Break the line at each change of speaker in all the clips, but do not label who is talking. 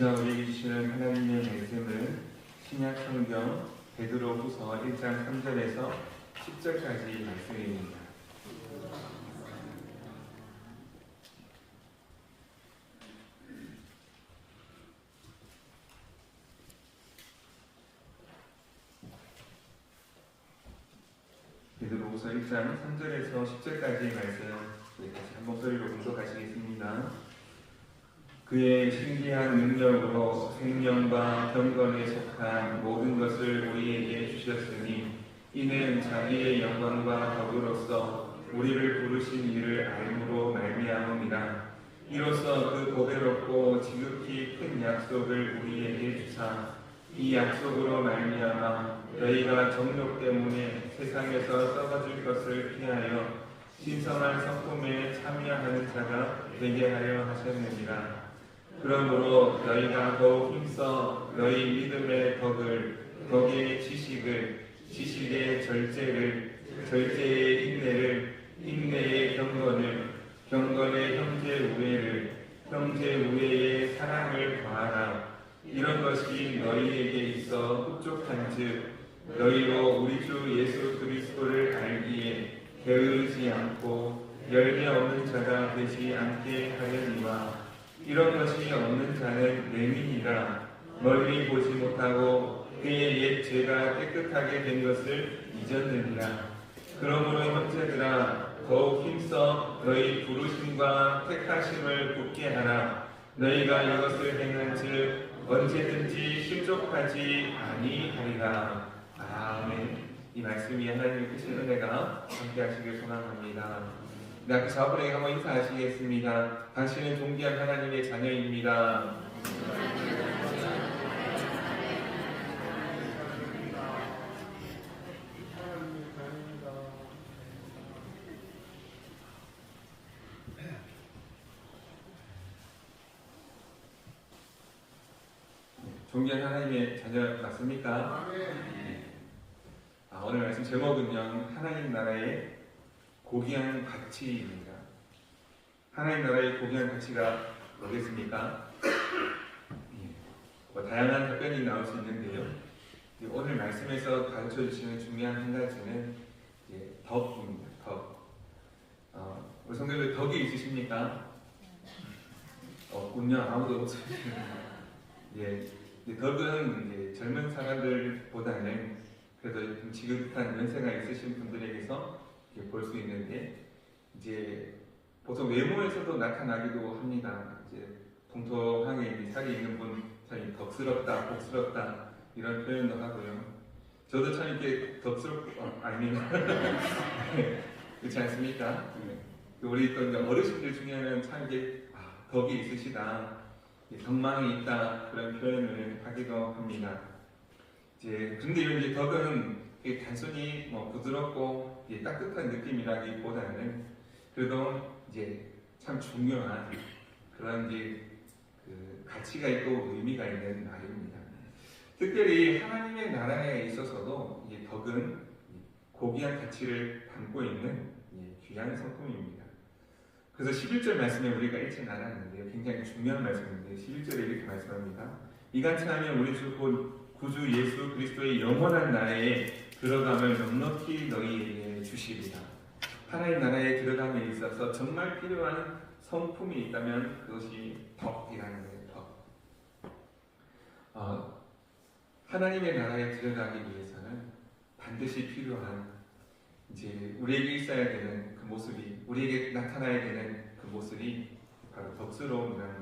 시간 우리에게 주시는 하나님의 말씀은 신약 성경 베드로후서 1장 3절에서 10절까지 말씀입니다. 베드로후서 1장 3절에서 10절까지 말씀 다시 한 목소리로 공독하시겠습니다. 그의 신기한 능력으로 생명과 경건에 속한 모든 것을 우리에게 주셨으니 이는 자기의 영광과 덕으로서 우리를 부르신 이를 알므로 말미암음이라. 이로써 그 보배롭고 지극히 큰 약속을 우리에게 주사 이 약속으로 말미암아 너희가 정욕 때문에 세상에서 썩어질 것을 피하여 신성한 성품에 참여하는 자가 되게 하려 하셨느니라. 그러므로 너희가 더욱 힘써 너희 믿음의 덕을, 덕의 지식을, 지식의 절제를, 절제의 인내를, 인내의 경건을, 경건의 형제 우애를, 형제 우애의 사랑을 더하라. 이런 것이 너희에게 있어 흡족한즉 너희로 우리 주 예수 그리스도를 알기에 게으르지 않고 열매 없는 자가 되지 않게 하려니와. 이런 것이 없는 자는 맹인이라 멀리 보지 못하고 그의 옛 죄가 깨끗하게 된 것을 잊었느니라. 그러므로 형제들아 더욱 힘써 너희 부르심과 택하심을 굳게 하라. 너희가 이것을 행한즉 언제든지 실족하지 아니하리라. 아멘. 이 말씀이 하나님의 크신 은혜가 함께 하시길 소망합니다. 네, 자분에게 한번 인사하시겠습니다. 당신은 존귀한 하나님의 자녀입니다. 존귀한 하나님의 자녀 맞습니까? 네. 오늘 말씀 제목은요, 하나님 나라의 고귀한 가치입니다. 하나님 나라의 고귀한 가치가 뭐겠습니까? 다양한 답변이 나올 수 있는데요. 오늘 말씀에서 가르쳐 주시는 중요한 한 가지는 덕입니다. 덕. 우리 성도들 덕이 있으십니까? 없군요. 아무도 없어요. 덕은 젊은 사람들보다는 그래도 좀 지긋한 연세가 있으신 분들에게서 볼 수 있는데, 이제 보통 외모에서도 나타나기도 합니다. 이제 통통하게 살이 있는 분 참 덕스럽다, 복스럽다 이런 표현도 하고요. 저도 참 이렇게 아닙니다. 그렇지 않습니까? 우리 또 어르신들 중에는 참 이게 덕이 있으시다, 덕망이 있다 그런 표현을 하기도 합니다. 근데 이런 덕은 단순히 부드럽고 따뜻한 느낌이라기보다는 그래도 참 중요한 그런 그 가치가 있고 의미가 있는 말입니다. 특별히 하나님의 나라에 있어서도 덕은 고귀한 가치를 담고 있는 귀한 성품입니다. 그래서 11절 말씀에 우리가 읽지 않았는데요, 굉장히 중요한 말씀인데 11절에 이렇게 말씀합니다. 이같이 하면 우리 주 구주 예수 그리스도의 영원한 나라에 들어감을 넉넉히 너희에게 주시리라. 하나님 나라에 들어감에 있어서 정말 필요한 성품이 있다면 그것이 덕이라는 거예요. 덕. 하나님의 나라에 들어가기 위해서는 반드시 필요한 우리에게 있어야 되는 그 모습이, 우리에게 나타나야 되는 그 모습이 바로 덕스러움이라는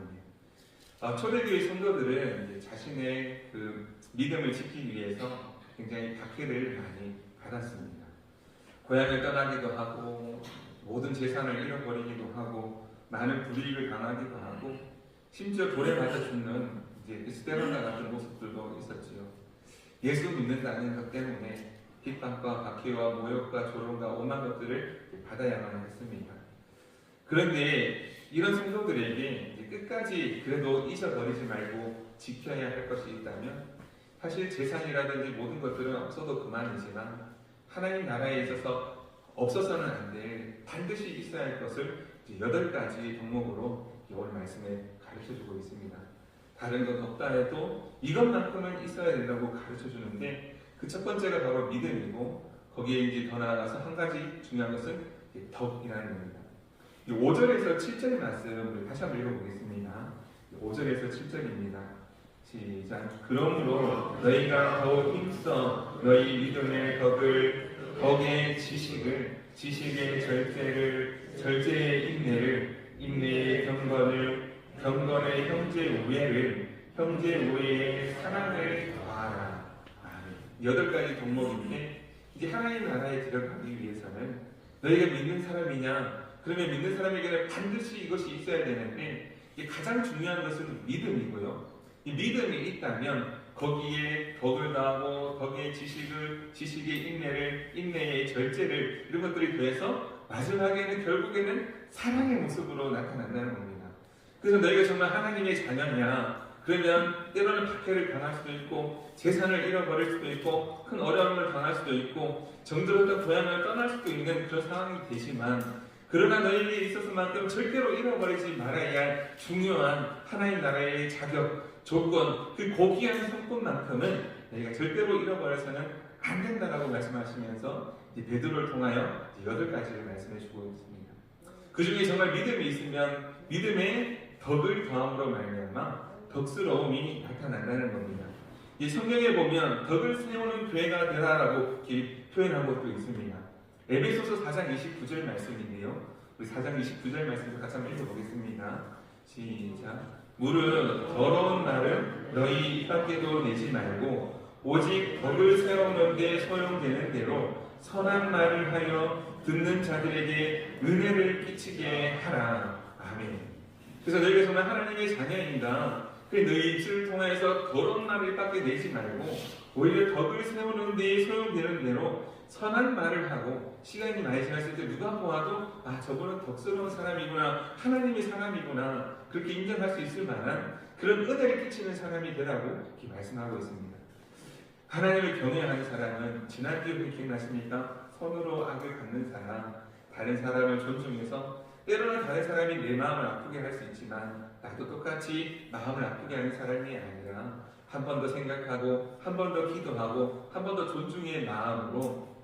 거예요. 초대교회 성도들은 자신의 그 믿음을 지키기 위해서 굉장히 박해를 많이 받았습니다. 고향을 떠나기도 하고 모든 재산을 잃어버리기도 하고 많은 불이익을 당하기도 하고 심지어 돌에 맞아 죽는 스테반과 같은 모습들도 있었지요. 예수 믿는다는 것 때문에 핍박과 박해와 모욕과 조롱과 오만 것들을 받아야만 했습니다. 그런데 이런 성도들에게 끝까지 그래도 잊어버리지 말고 지켜야 할 것이 있다면, 사실 재산이라든지 모든 것들은 없어도 그만이지만 하나님 나라에 있어서 없어서는 안 될 반드시 있어야 할 것을 8가지 덕목으로 오늘 말씀에 가르쳐주고 있습니다. 다른 건 없다 해도 이것만큼은 있어야 된다고 가르쳐 주는데 그 첫 번째가 바로 믿음이고 거기에 이제 더 나아가서 한 가지 중요한 것은 덕이라는 겁니다. 5절에서 7절 말씀 다시 한번 읽어보겠습니다. 5절에서 7절입니다. 시작. 그러므로 너희가 더욱 힘써 너희 믿음의 덕을, 덕의 지식을, 지식의 절제를, 절제의 인내를, 인내의 경건을, 경건의 형제 우애를, 형제 우애의 사랑을 더하라. 8가지 덕목인데 이제 하나님 나라에 들어가기 위해서는 너희가 믿는 사람이냐? 그러면 믿는 사람에게는 반드시 이것이 있어야 되는데 가장 중요한 것은 믿음이고요. 이 믿음이 있다면 거기에 덕을 더하고 덕의 지식을, 지식의 인내를, 인내의 절제를 이런 것들이 더해서 마지막에는 결국에는 사랑의 모습으로 나타난다는 겁니다. 그래서 너희가 정말 하나님의 자녀냐? 그러면 때로는 박해를 당할 수도 있고 재산을 잃어버릴 수도 있고 큰 어려움을 당할 수도 있고 정들었던 고향을 떠날 수도 있는 그런 상황이 되지만 그러나 너희에게 있어서만큼 절대로 잃어버리지 말아야 할 중요한 하나님 나라의 자격, 조건, 그 고귀한 성품만큼은 너희가 절대로 잃어버려서는 안 된다라고 말씀하시면서 베드로를 통하여 8가지를 말씀해 주고 있습니다. 그 중에 정말 믿음이 있으면 믿음의 덕을 더함으로 말미암아 덕스러움이 나타난다는 겁니다. 이 성경에 보면 덕을 세우는 교회가 되라라고 이렇게 표현한 것도 있습니다. 에베소서 4장 29절 말씀인데요. 우리 4장 29절 말씀을 같이 한번 읽어보겠습니다. 시작. 무릇 더러운 말은 너희 입 밖에도 내지 말고 오직 덕을 세우는 데 소용되는 대로 선한 말을 하여 듣는 자들에게 은혜를 끼치게 하라. 아멘. 그래서 너희가 정말 하나님의 자녀인가? 너희 입술을 통해서 더러운 말을 입 밖에 내지 말고 오히려 덕을 세우는 데 소용되는 대로 선한 말을 하고 시간이 많이 지났을 때 누가 보아도 저분은 덕스러운 사람이구나, 하나님의 사람이구나 그렇게 인정할 수 있을 만한 그런 은혜를 끼치는 사람이 되라고 이렇게 말씀하고 있습니다. 하나님을 경외하는 사람은 지난 기억이 기억나십니까? 선으로 악을 갚는 사람, 다른 사람을 존중해서 때로는 다른 사람이 내 마음을 아프게 할 수 있지만 나도 똑같이 마음을 아프게 하는 사람이 아니라 한 번 더 생각하고 한 번 더 기도하고 한 번 더 존중의 마음으로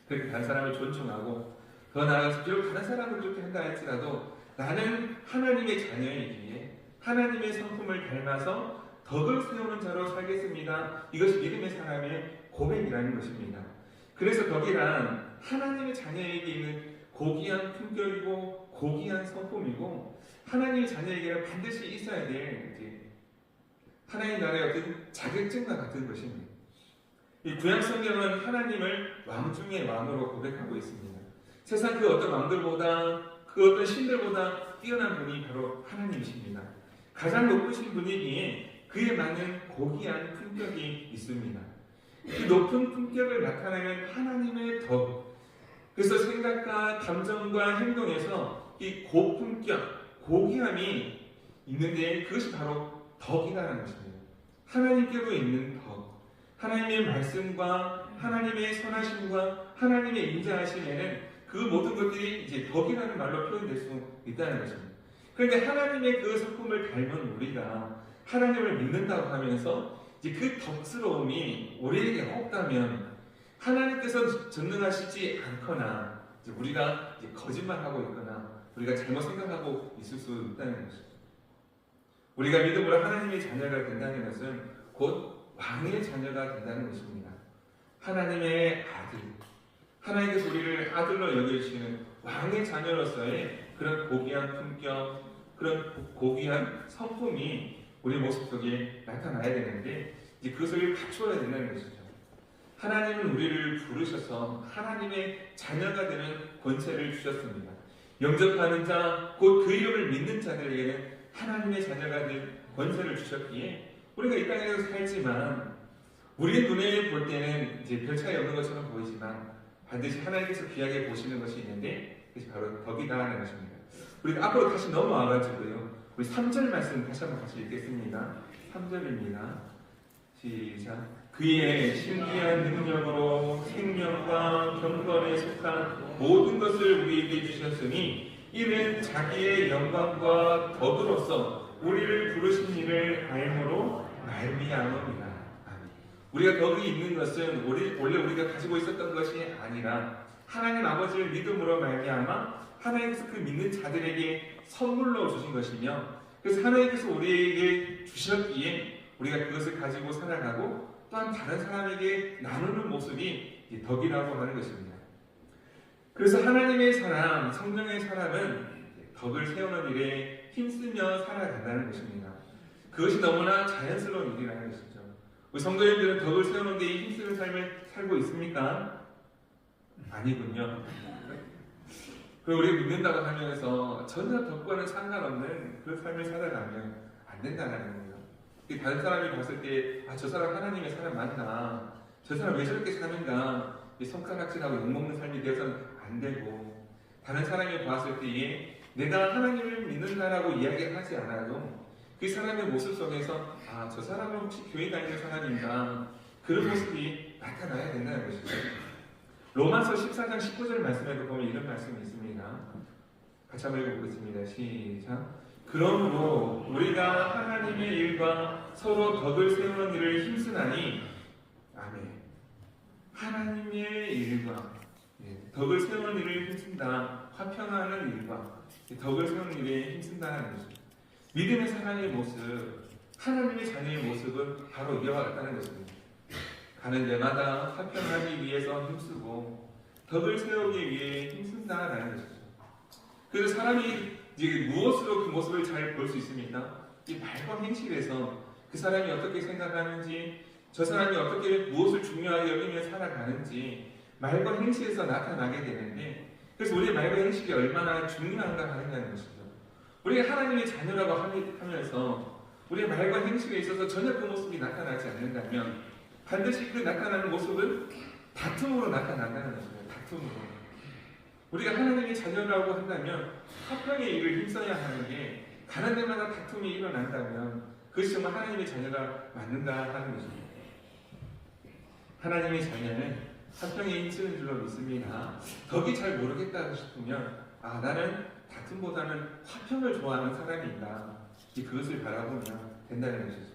그렇게 다른 사람을 존중하고 더 나아가서 비록 다른 사람을 그렇게 한다 할지라도 나는 하나님의 자녀이기에 하나님의 성품을 닮아서 덕을 세우는 자로 살겠습니다. 이것이 믿음의 사람의 고백이라는 것입니다. 그래서 덕이란 하나님의 자녀에게 있는 고귀한 품격이고 고귀한 성품이고 하나님의 자녀에게는 반드시 있어야 될 하나님 나라의 어떤 자격증과 같은 것입니다. 이 구약 성경은 하나님을 왕 중의 왕으로 고백하고 있습니다. 세상 그 어떤 왕들보다 그 어떤 신들보다 뛰어난 분이 바로 하나님이십니다. 가장 높으신 분이기에 그에 맞는 고귀한 품격이 있습니다. 이 높은 품격을 나타내는 하나님의 덕. 그래서 생각과 감정과 행동에서 이 고품격, 고귀함이 있는데 그것이 바로 덕이라는 것입니다. 하나님께로 있는 덕. 하나님의 말씀과 하나님의 선하심과 하나님의 인자하심에는 그 모든 것들이 이제 덕이라는 말로 표현될 수 있다는 것입니다. 그런데 하나님의 그 성품을 닮은 우리가 하나님을 믿는다고 하면서 이제 그 덕스러움이 우리에게 없다면 하나님께서 전능하시지 않거나 이제 우리가 이제 거짓말하고 있거나 우리가 잘못 생각하고 있을 수 있다는 것입니다. 우리가 믿음으로 하나님의 자녀가 된다는 것은 곧 왕의 자녀가 된다는 것입니다. 하나님의 아들, 하나님께서 우리를 아들로 여겨주시는 왕의 자녀로서의 그런 고귀한 품격, 그런 고귀한 성품이 우리 모습 속에 나타나야 되는데 이제 그것을 갖추어야 된다는 것이죠. 하나님은 우리를 부르셔서 하나님의 자녀가 되는 권세를 주셨습니다. 영접하는 자, 곧 그 이름을 믿는 자들에게는 하나님의 자녀가 된 권세를 주셨기에 우리가 이 땅에서 살지만 우리의 눈에 볼 때는 이제 별 차이 없는 것처럼 보이지만 반드시 하나님께서 귀하게 보시는 것이 있는데 그것이 바로 덕이다 하는 것입니다. 우리 앞으로 다시 넘어와가지고요. 우리 3절 말씀 다시 한번 같이 읽겠습니다. 3절입니다. 시작. 그의 신기한 능력으로 생명과 경건에 속한 모든 것을 우리에게 주셨으니 이는 자기의 영광과 덕으로서 우리를 부르신 이를 알므로 말미암음이라. 아멘. 우리가 덕이 있는 것은 원래 우리가 가지고 있었던 것이 아니라 하나님 아버지를 믿음으로 말미암아 하나님께서 그 믿는 자들에게 선물로 주신 것이며, 그래서 하나님께서 우리에게 주셨기에 우리가 그것을 가지고 살아가고 또한 다른 사람에게 나누는 모습이 덕이라고 하는 것입니다. 그래서 하나님의 사람, 성령의 사람은 덕을 세우는 일에 힘쓰며 살아간다는 것입니다. 그것이 너무나 자연스러운 일이라는 것이죠. 우리 성도님들은 덕을 세우는 데 힘쓰는 삶을 살고 있습니까? 아니군요. 그리고 우리 믿는다고 하면서 전혀 덕과는 상관없는 그런 삶을 살아가면 안 된다는 거예요. 다른 사람이 봤을 때 저 사람 하나님의 사람 맞나? 저 사람 왜 저렇게 사는가? 손가락질하고 욕먹는 삶이 되어서는 안 되고, 다른 사람이 봤을 때에 내가 하나님을 믿는다라고 이야기를 하지 않아도 그 사람의 모습 속에서 저 사람은 혹시 교회 다니는 사람인가? 그런 모습이 나타나야 된다는 것이죠. 로마서 14장 19절 말씀에도 보면 이런 말씀이 있습니다. 같이 한번 읽어보겠습니다. 시작. 그러므로 우리가 하나님의 일과 서로 덕을 세우는 일을 힘쓰나니, 아멘. 하나님의 일과 덕을 세우는 일을 힘쓴다. 화평하는 일과 덕을 세우는 일에 힘쓴다는 것입니다. 믿음의 사랑의 모습, 하나님의 자녀의 모습은 바로 이와 같다는 것입니다. 가는 데마다 화평하기 위해서 힘쓰고 덕을 세우기 위해 힘쓴다라는 것이죠. 그래서 사람이 이제 무엇으로 그 모습을 잘 볼 수 있습니까? 이 말과 행실에서 그 사람이 어떻게 생각하는지, 저 사람이 어떻게 무엇을 중요하게 여기며 살아가는지 말과 행실에서 나타나게 되는데, 그래서 우리의 말과 행실이 얼마나 중요한가 하는 것이죠. 우리가 하나님의 자녀라고 하면서 우리의 말과 행실에 있어서 전혀 그 모습이 나타나지 않는다면 반드시 그 나타나는 모습은 다툼으로 나타난다는 것입니다. 다툼으로. 우리가 하나님의 자녀라고 한다면 화평의 일을 힘써야 하는데 가는 데마다 다툼이 일어난다면 그것이 정말 하나님의 자녀가 맞는가 하는 것입니다. 하나님의 자녀는 화평에 힘쓰는 줄로 믿습니다. 덕이 잘 모르겠다 싶으면 나는 다툼보다는 화평을 좋아하는 사람이다. 그것을 바라보면 된다는 것이죠.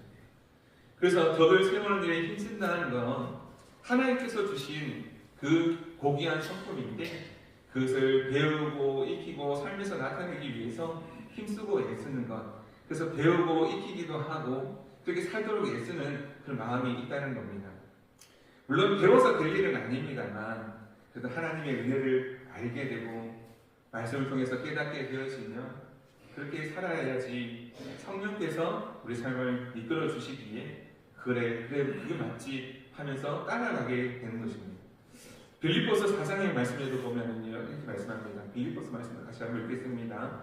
그래서 덕을 세우는 일에 힘쓴다는 건 하나님께서 주신 그 고귀한 성품인데 그것을 배우고 익히고 삶에서 나타내기 위해서 힘쓰고 애쓰는 것, 그래서 배우고 익히기도 하고 그렇게 살도록 애쓰는 그런 마음이 있다는 겁니다. 물론 배워서 될 일은 아닙니다만 그래도 하나님의 은혜를 알게 되고 말씀을 통해서 깨닫게 되어지면 그렇게 살아야지 성령께서 우리 삶을 이끌어 주시기에 그래 그게 맞지 하면서 따라가게 되는 것입니다. 빌립보서 4장의 말씀에도 보면은요 이렇게 말씀합니다. 빌립보서 말씀을 같이 한번 읽겠습니다.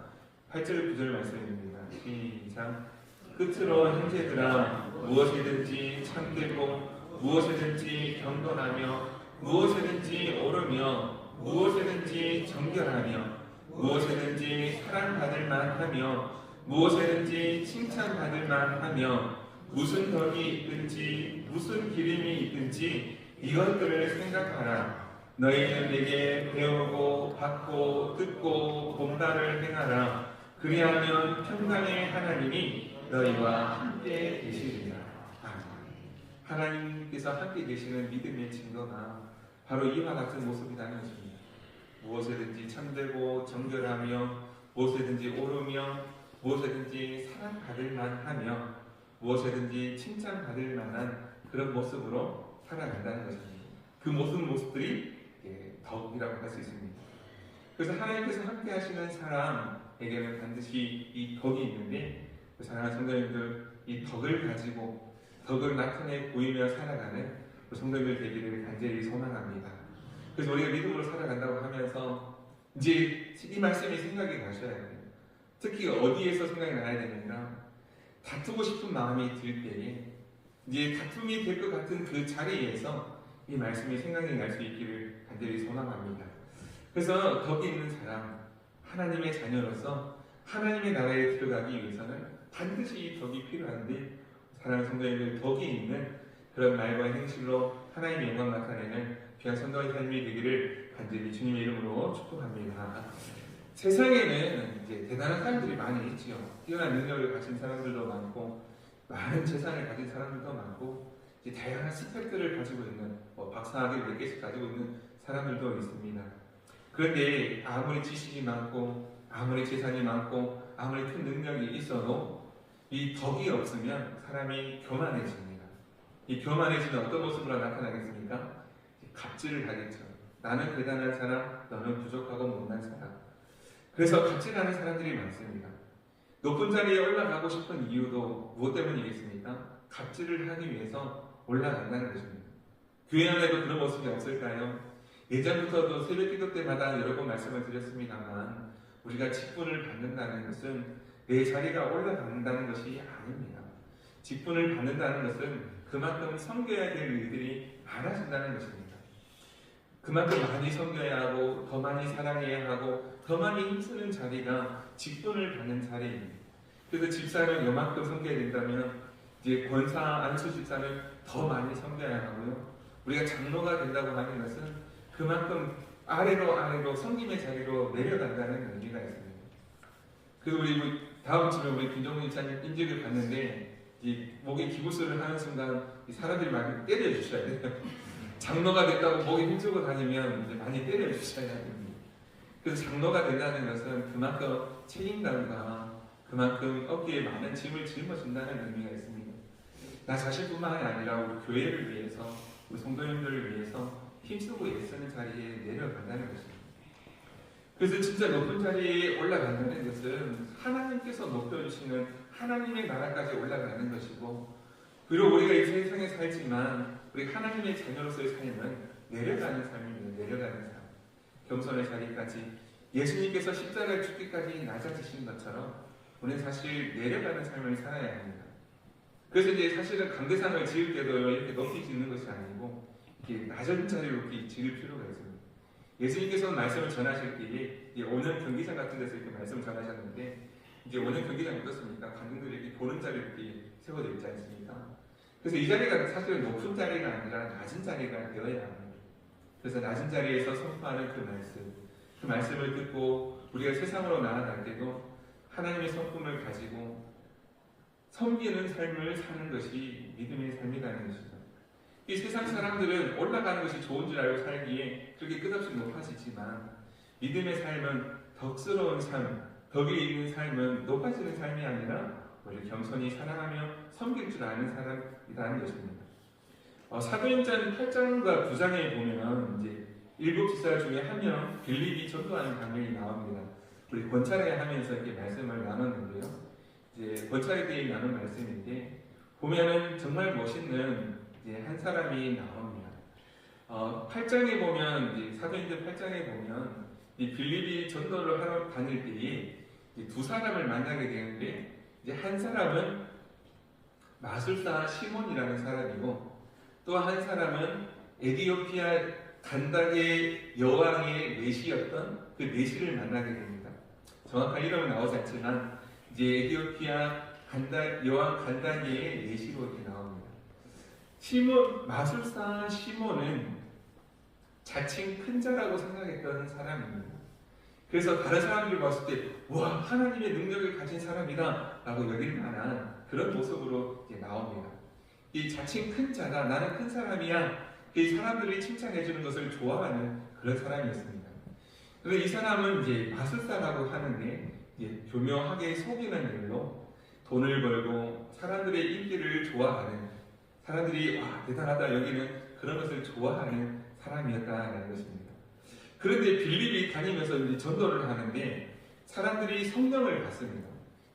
8절 9절 말씀입니다. 시작. 끝으로 형제들아 무엇이든지 참되고 무엇이든지 경건하며 무엇이든지 옳으며 무엇이든지 정결하며 무엇이든지 사랑받을 만하며 무엇이든지 칭찬받을 만하며 무슨 덕이 있든지 무슨 기림이 있든지 이것들을 생각하라. 너희는 내게 배우고 받고 듣고 본바를 행하라. 그리하면 평강의 하나님이 너희와 함께 계시리라. 하나님께서 함께 계시는 믿음의 증거가 바로 이와 같은 모습이라는 것입니다. 무엇이든지 참되고 정결하며 무엇이든지 옳으며 무엇이든지 사랑받을 만하며 무엇이든지 칭찬받을 만한 그런 모습으로 살아간다는 것입니다. 그 모든 모습들이 덕이라고 할 수 있습니다. 그래서 하나님께서 함께 하시는 사람에게는 반드시 이 덕이 있는데 사랑하는 성도님들, 이 덕을 가지고 덕을 나타내 보이며 살아가는 성도님들 되기를 간절히 소망합니다. 그래서 우리가 믿음으로 살아간다고 하면서 이제 이 말씀이 생각이 나셔야 돼요. 특히 어디에서 생각이 나야 되는가? 다투고 싶은 마음이 들 때에 이제 다툼이 될 것 같은 그 자리에서 이 말씀이 생각이 날 수 있기를 간절히 소망합니다. 그래서 덕이 있는 사람, 하나님의 자녀로서 하나님의 나라에 들어가기 위해서는 반드시 이 덕이 필요한데 사랑하는 성도님들, 덕이 있는 그런 말과 행실로 하나님의 영광 나타내는 귀한 성도의 삶이 되기를 간절히 주님의 이름으로 축복합니다. 세상에는 이제 대단한 사람들이 많이 있지요. 뛰어난 능력을 가진 사람들도 많고, 많은 재산을 가진 사람들도 많고, 이제 다양한 스펙들을 가지고 있는, 박사학위를 몇 개씩 가지고 있는 사람들도 있습니다. 그런데 아무리 지식이 많고, 아무리 재산이 많고, 아무리 큰 능력이 있어도 이 덕이 없으면 사람이 교만해집니다. 이 교만해지는 어떤 모습으로 나타나겠습니까? 갑질을 하겠죠. 나는 대단한 사람, 너는 부족하고 못난 사람. 그래서 갑질하는 사람들이 많습니다. 높은 자리에 올라가고 싶은 이유도 무엇 때문이겠습니까? 갑질을 하기 위해서 올라간다는 것입니다. 교회 안에도 그런 모습이 없을까요? 예전부터도 새벽 기도 때마다 여러 번 말씀을 드렸습니다만, 우리가 직분을 받는다는 것은 내 자리가 올라간다는 것이 아닙니다. 직분을 받는다는 것은 그만큼 섬겨야 될 일들이 많아진다는 것입니다. 그만큼 많이 섬겨야 하고, 더 많이 사랑해야 하고, 더 많이 힘쓰는 자리가 직분을 받는 자리입니다. 그래서 집사는 요만큼 섬겨야 된다면, 이제 권사 안수 집사는 더 많이 섬겨야 하고요. 우리가 장로가 된다고 하는 것은 그만큼 아래로 섬김의 자리로 내려간다는 의미가 있습니다. 그리고 우리 다음 주에 우리 김정훈 집사님 인직을 받는데, 이 목에 기부스를 하는 순간 사람들이 많이 때려주셔야 돼요. 장로가 됐다고 목에 힘주고 다니면 이제 많이 때려주셔야 됩니다. 그래서 장로가 된다는 것은 그만큼 책임감과 그만큼 어깨에 많은 짐을 짊어진다는 의미가 있습니다. 나 자신뿐만이 아니라 우리 교회를 위해서, 우리 성도님들을 위해서 힘쓰고 애쓰는 자리에 내려간다는 것입니다. 그래서 진짜 높은 자리에 올라간다는 것은 하나님께서 높여주시는 하나님의 나라까지 올라가는 것이고, 그리고 우리가 이 세상에 살지만 우리 하나님의 자녀로서의 삶은 내려가는 삶입니다. 내려가는 삶. 겸손의 자리까지 예수님께서 십자가에 죽기까지 낮아지신 것처럼 우리는 사실 내려가는 삶을 살아야 합니다. 그래서 이제 사실은 강대상을 지을 때도 이렇게 높이 짓는 것이 아니고 이렇게 낮은 자리로 이렇게 지을 필요가 있습니다. 예수님께서는 말씀을 전하실 때에 오는 경기장 같은 데서 이렇게 말씀을 전하셨는데, 이제 오는 경기장 어떻습니까? 관중들이 이렇게 보는 자리로 이렇게 세워져 있지 않습니까? 그래서 이 자리가 사실은 높은 자리가 아니라 낮은 자리가 되어야 합니다. 그래서 낮은 자리에서 선포하는 그 말씀을 듣고 우리가 세상으로 나아갈 때도 하나님의 성품을 가지고 섬기는 삶을 사는 것이 믿음의 삶이라는 것이죠. 이 세상 사람들은 올라가는 것이 좋은 줄 알고 살기에 그렇게 끝없이 높아지지만, 믿음의 삶은 덕스러운 삶, 덕이 있는 삶은 높아지는 삶이 아니라 우리 겸손히 사랑하며 섬길 줄 아는 사람이라는 것입니다. 사도행전 8장과 9장에 보면 이제 일곱 집사 중에 한 명 빌립이 전도하는 장면이 나옵니다. 우리 권찰에 하면서 이렇게 말씀을 나눴는데요. 이제 권찰에 대해 나눈 말씀인데, 보면은 정말 멋있는 이제 한 사람이 나옵니다. 8장에 보면, 이제 사도행전 8장에 보면 이 빌립이 전도를 하러 다닐 때에 두 사람을 만나게 되는데, 이제 한 사람은 마술사 시몬이라는 사람이고, 또 한 사람은 에디오피아 간다게 여왕의 내시였던 그 내시를 만나게 됩니다. 정확한 이름은 나오지 않지만 이제 에디오피아 여왕 간다게의 내시로 이렇게 나옵니다. 마술사 시몬은 자칭 큰 자라고 생각했던 사람입니다. 그래서 다른 사람들을 봤을 때, 와, 하나님의 능력을 가진 사람이다 라고 여길 만한 그런 모습으로 이제 나옵니다. 이 자칭 큰 자다, 나는 큰 사람이야, 이 사람들이 칭찬해주는 것을 좋아하는 그런 사람이었습니다. 그런데 이 사람은 이제 마술사라고 하는데, 이제 교묘하게 속이는 일로 돈을 벌고 사람들의 인기를 좋아하는, 사람들이 와, 대단하다 여기는 그런 것을 좋아하는 사람이었다는 것입니다. 그런데 빌립이 다니면서 이제 전도를 하는데 사람들이 성령을 받습니다.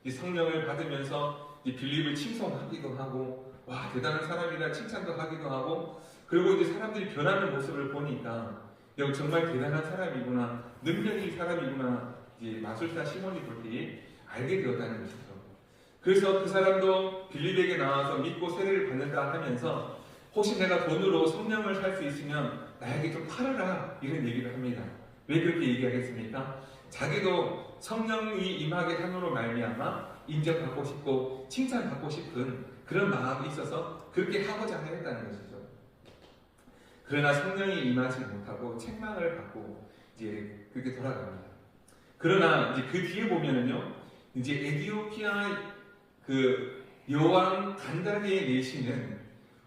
이 성령을 받으면서 이 빌립을 칭송하기도 하고, 와, 대단한 사람이다 칭찬도 하기도 하고, 그리고 이제 사람들이 변하는 모습을 보니까 여기 정말 대단한 사람이구나, 능력이 사람이구나, 이제 마술사 시몬이 볼 때 알게 되었다는 것이죠. 그래서 그 사람도 빌립에게 나와서 믿고 세례를 받는다 하면서, 혹시 내가 돈으로 성령을 살 수 있으면 나에게 좀 팔아라, 이런 얘기를 합니다. 왜 그렇게 얘기하겠습니까? 자기도 성령이 임하게 함으로 말미암아 인정받고 싶고 칭찬받고 싶은 그런 마음이 있어서 그렇게 하고자 하였다는 것이죠. 그러나 성령이 임하지 못하고 책망을 받고 이제 그렇게 돌아갑니다. 그러나 이제 그 뒤에 보면은요, 이제 에티오피아 그 여왕 간다리의 내시는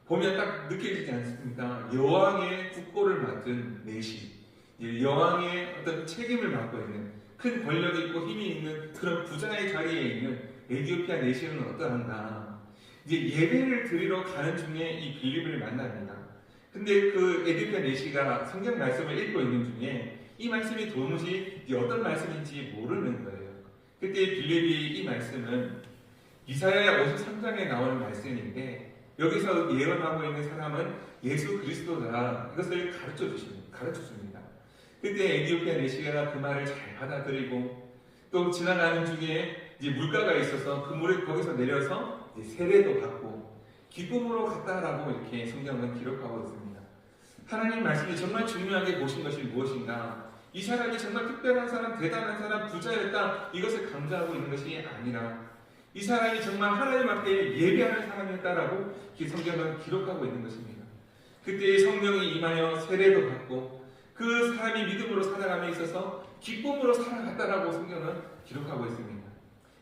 보면 딱 느껴지지 않습니까? 여왕의 국고를 맡은 내시, 여왕의 어떤 책임을 맡고 있는, 큰 권력이 있고 힘이 있는 그런 부자의 자리에 있는 에티오피아 내시는 어떠한가? 이제 예배를 드리러 가는 중에 이 빌립을 만납니다. 근데 그 에티오피아 내시가 성경 말씀을 읽고 있는 중에 이 말씀이 도무지 어떤 말씀인지 모르는 거예요. 그때 빌립이 이 말씀은 이사야 53장에 나오는 말씀인데, 여기서 예언하고 있는 사람은 예수 그리스도다, 이것을 가르쳐 줍니다. 그때 에티오피아 내시가 그 말을 잘 받아들이고, 또 지나가는 중에 이제 물가가 있어서 그 물을 거기서 내려서 이제 세례도 받고 기쁨으로 갔다라고 이렇게 성경은 기록하고 있습니다. 하나님 말씀이 정말 중요하게 보신 것이 무엇인가? 이 사람이 정말 특별한 사람, 대단한 사람, 부자였다, 이것을 강조하고 있는 것이 아니라 이 사람이 정말 하나님 앞에 예배하는 사람이었다라고 성경은 기록하고 있는 것입니다. 그때 성령이 임하여 세례도 받고 그 사람이 믿음으로 살아감에 있어서 기쁨으로 살아갔다라고 성경은 기록하고 있습니다.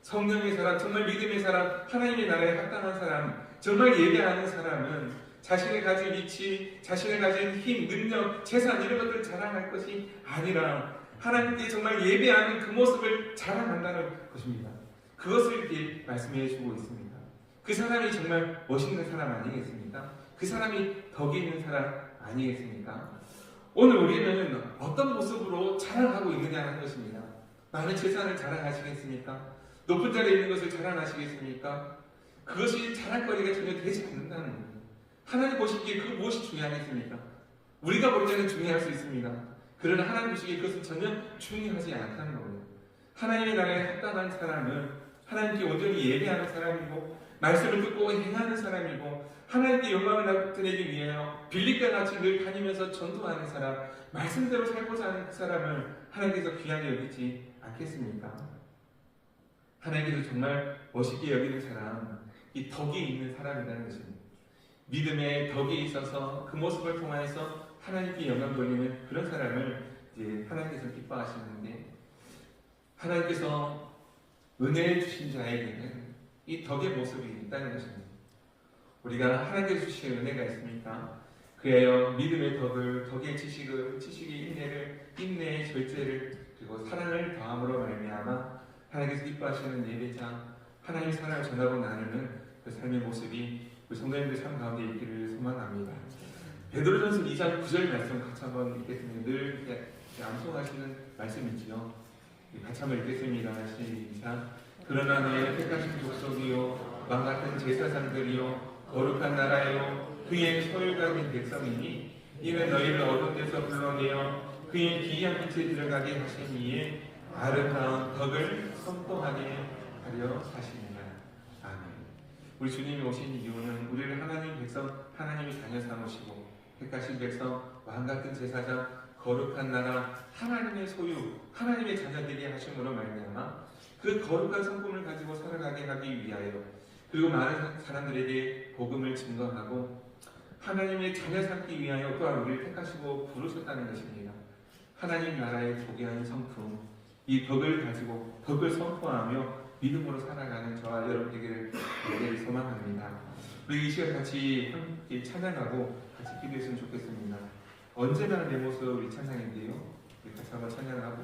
성령의 사람, 정말 믿음의 사람, 하나님의 나라에 합당한 사람, 정말 예배하는 사람은 자신의 가진 위치, 자신의 가진 힘, 능력, 재산 이런 것들을 자랑할 것이 아니라 하나님께 정말 예배하는 그 모습을 자랑한다는 것입니다. 그것을 이렇게 말씀해 주고 있습니다. 그 사람이 정말 멋있는 사람 아니겠습니까? 그 사람이 덕이 있는 사람 아니겠습니까? 오늘 우리는 어떤 모습으로 자랑하고 있느냐는 것입니다. 많은 재산을 자랑하시겠습니까? 높은 자리에 있는 것을 자랑하시겠습니까? 그것이 자랑거리가 전혀 되지 않는다는 거예요. 하나님 보시기에 그 무엇이 중요하겠습니까? 우리가 볼 때는 중요할 수 있습니다. 그러나 하나님 보시기에 그것은 전혀 중요하지 않다는 거예요. 하나님의 나라에 합당한 사람은 하나님께 온전히 예배하는 사람이고, 말씀을 듣고 행하는 사람이고, 하나님께 영광을 나타내기 위하여 빌립과 같이 늘 다니면서 전도하는 사람, 말씀대로 살고자 하는 그 사람을 하나님께서 귀하게 여기지 않겠습니까? 하나님께서 정말 멋있게 여기는 사람, 이 덕이 있는 사람이라는 것입니다. 믿음의 덕이 있어서 그 모습을 통해서 하나님께 영광 돌리는 그런 사람을 이제 하나님께서 기뻐하시는데, 하나님께서 은혜 주신 자에게는 이 덕의 모습이 있다는 것입니다. 우리가 하나님께서 주신 은혜가 있습니까? 그래요, 믿음의 덕을, 덕의 지식을, 지식의 인내를, 인내의 절제를, 그리고 사랑을 더함으로 말미암아 하나님께서 기뻐하시는 예배자, 하나님의 사랑을 전하고 나누는 그 삶의 모습이 우리 성도님들 삶 가운데 있기를 소망합니다. 베드로전서 2장 9절 말씀 같이 한번 읽겠습니다. 늘 이렇게 암송하시는 말씀이지요. 같이 한번 읽겠습니다. 시작. 그러나 너희는 택하신 족속이요 왕같은 제사장들이요 거룩한 나라요 그의 소유가인 백성이니 이는 너희를 어두운 데서 불러내어 그의 기이한 빛에 들어가게 하신 이의 아름다운 덕을 선포하게 하려 하십니다. 아멘. 우리 주님이 오신 이유는 우리를 하나님 백성, 하나님의 자녀 삼으시고 택하신 백성, 왕같은 제사장, 거룩한 나라, 하나님의 소유, 하나님의 자녀되게 하심으로 말미암아 그 거룩한 성품을 가지고 살아가게 하기 위하여, 그리고 많은 사람들에게 복음을 증거하고 하나님의 자녀 삼기 위하여 또한 우리를 택하시고 부르셨다는 것입니다. 하나님 나라의 고귀한 성품, 이 덕을 가지고 덕을 선포하며 믿음으로 살아가는 저와 여러분 되기를 소망합니다. 우리 이 시간 같이 함께 찬양하고 같이 기도했으면 좋겠습니다. 언제나 내 모습 이 찬양인데요. 우리 같이 한번 찬양하고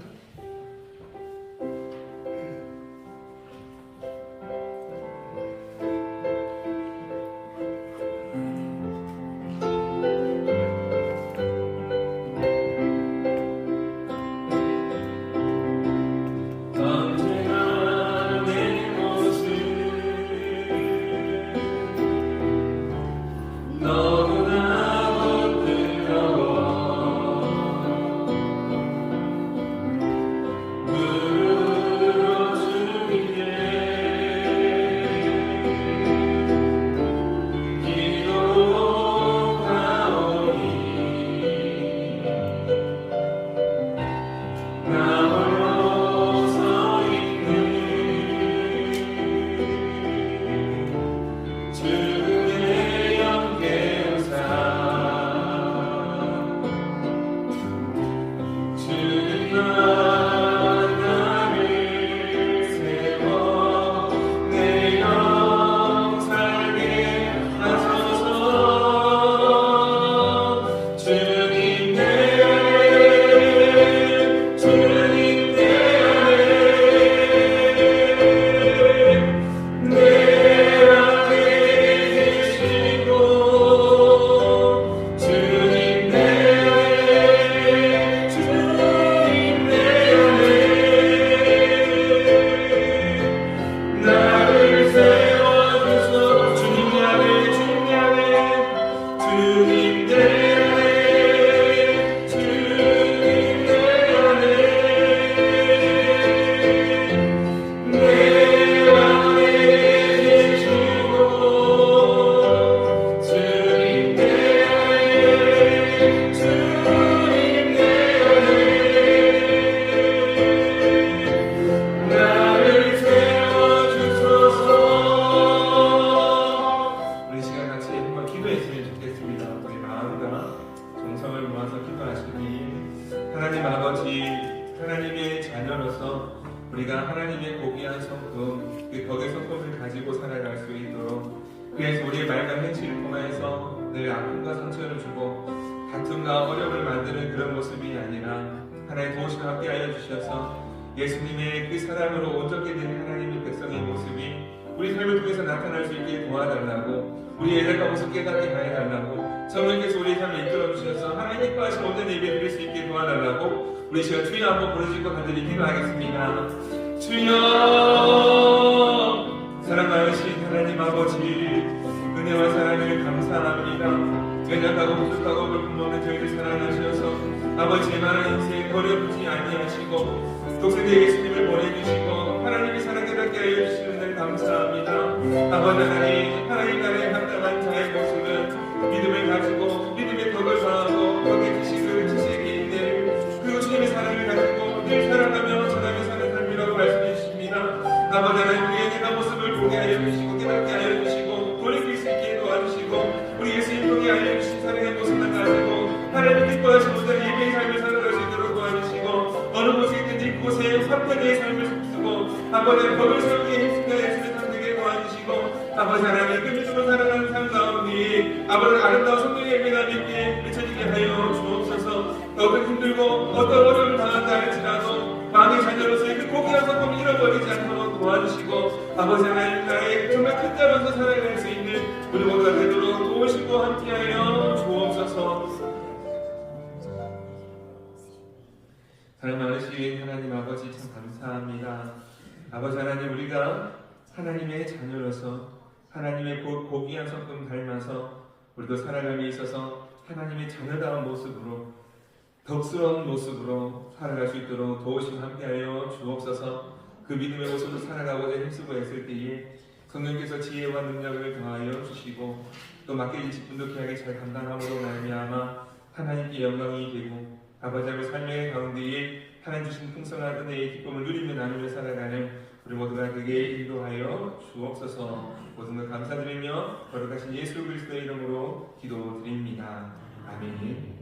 기도했으면 좋겠습니다. 우리 마음과 정성을 모아서 기도하시니 하나님 아버지, 하나님의 자녀로서 우리가 하나님의 고귀한 성품, 그 덕의 성품을 가지고 살아갈 수 있도록, 그래서 우리의 말과 행실을 통하여서 늘 아픔과 상처를 주고 다툼과 어려움을 만드는 그런 모습이 아니라 하나님 도우시고 함께하여 주셔서 예수님의 그 사랑으로 온전히 된 하나님의 백성의 모습이 우리 삶을 통해서 나타날 수 있게 도와달라고, 우리의 애들과 모습 깨닫게 하여달라고, 성령께서 우리의 삶을 이끌어 주셔서 하나님 기뻐하신 온전히 예배 드릴 수 있게 도와달라고 우리 시간 주여 한번 부르짖고 간절히 기도하겠습니다. 주여, 사랑 많으신 하나님 아버지, 은혜와 사랑을 감사합니다. 연약하고 부족하고 볼품없는 저희를 사랑하셔서 아버지의 많은 인생 버려두지 아니하시고 독생자 예수님을 보내주시고 하나님의 사랑 깨닫게 하여 주시는 날 감사합니다. 아버지 하나님, 하나님 나라에 합당한 자의 모습은 믿음을 가지고 믿음의 덕을 다하고 덕의 지식을 지식이 있는 그리고 주님의 사랑을 가지고 늘 사랑하며 전하며 사는 삶이라고 말씀해 주십니다. 아버지 하나님, 우리의 내가 모습을 보게 하여 주시고 깨닫게 하여 주시고 돌이킬 수 있게 도와주시고 우리 예수님 통해 알려주신 사랑의 모습을 가지고 하나님 기뻐하신 모든 예배의 삶을 살아갈 수 있도록 도와주시고 어느 곳에 있든지 그곳에 화평의 삶을 쓰고 아버지 법을 세우게 힘쓰게 예수의 삶되게 도와주시고 아버지 하나님 그 믿음을 살아가는 삶 가운데 아버지 아름다운 성령의 예배가 믿게 비춰지게 하여 주옵소서. 더욱 힘들고 어떤 어려움을 당한다 할지라도 마음의 자녀로서의 그 고귀한 성품을 잃어버리지 않도록 도와주시고 아버지 하나님 나의 정말 큰 자로서 살아갈 수 있는 우리 모두가 되도록 도우시고 함께하여 주옵소서. 사랑 많으신 하나님 아버지 참 감사합니다. 아버지 하나님, 우리가 하나님의 자녀로서 하나님의 고귀한 성품 닮아서 우리도 살아감에 있어서 하나님의 자녀다운 모습으로 덕스러운 모습으로 살아갈 수 있도록 도우시고 함께하여 주옵소서. 그 믿음의 모습으로 살아가고자 힘쓰고 했을 때에 성령께서 지혜와 능력을 더하여 주시고 또 맡겨진 직분도 귀하게 잘 감당함으로 말미암아 하나님께 영광이 되고 아버지 하나님의 삶의 가운데에 하나님 주신 풍성한 은혜의 기쁨을 누리며 나누며 살아가는 우리 모두가 그게 인도하여 주옵소서. 모든 것 감사드리며 거룩하신 예수 그리스도의 이름으로 기도드립니다. 아멘.